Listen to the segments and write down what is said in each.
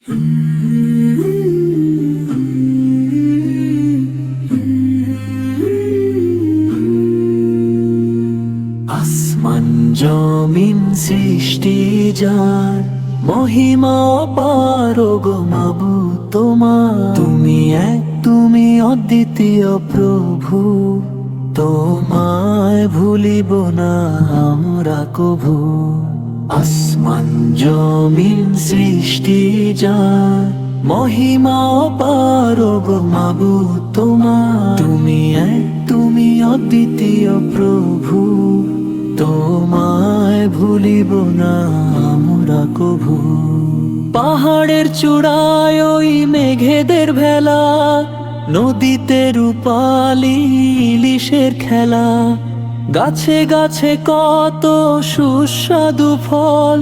আসমান জমিন সৃষ্টি যার, মহিমা অপার গো মাবুদ তোমার। তুমি এক, তুমি অদ্বিতীয় প্রভু, তোমায় ভুলিব না আমরা কভু। আসমান জমিন সৃষ্টি যার, মহিমা অপার গো মাবুদ তোমার। তুমি এক, তুমি অদ্বিতীয় প্রভু, তোমায় ভুলিব না আমরা কভু। পাহাড়ের চূড়ায় ওই মেঘেদের ভেলা, নদীতে রূপালি ইলিশের খেলা, গাছে গাছে কত সুস্বাদু ফল,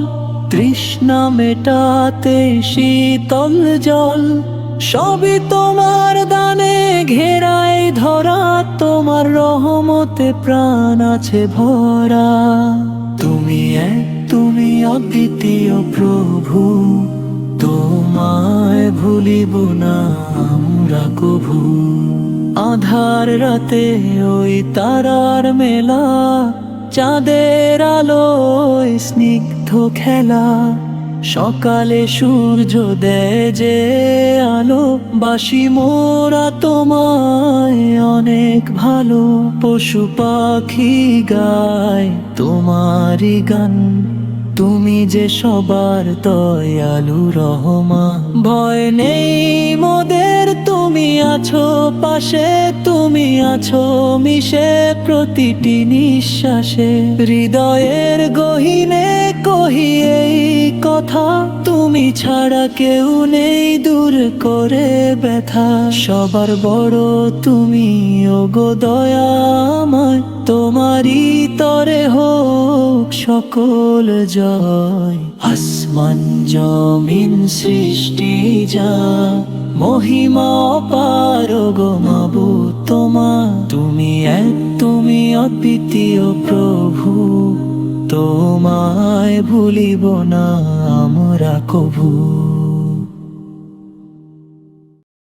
তৃষ্ণা মেটাতে শীতল জল। সবই তোমার দানে ঘেরায় ধরা, তোমার রহমতে প্রাণ আছে ভরা। তুমি এক, তুমি অদ্বিতীয় প্রভু, তোমায় ভুলিব না আমরা কভু। আধার রাতে ওই তারার মেলা, চাঁদের আলোয় স্নিগ্ধ খেলা, সকালে সূর্য দেয় যে আলো, বাসি মোরা তোমায় অনেক ভালো। পশু পাখি গায় তোমারই গান, তুমি যে সবার দয়ালু রহমান। ভয় নেই মোদের, তুমি আছো পাশে, তুমি আছো মিশে প্রতিটি নিঃশ্বাসে। হৃদয়ের গহীনে কহি এই কথা, তুমি ছাড়া কেউ নেই দূর করে ব্যথা। সবার বড় তুমি ওগো দয়াময়, তোমারই তরে হোক সকল জয়। আসমান জমিন সৃষ্টি যা, মহিমা অপার গো মাবুদ তোমার। তুমি এক, তুমি অদ্বিতীয় প্রভু, তোমায় ভুলিব না আমরা কভু।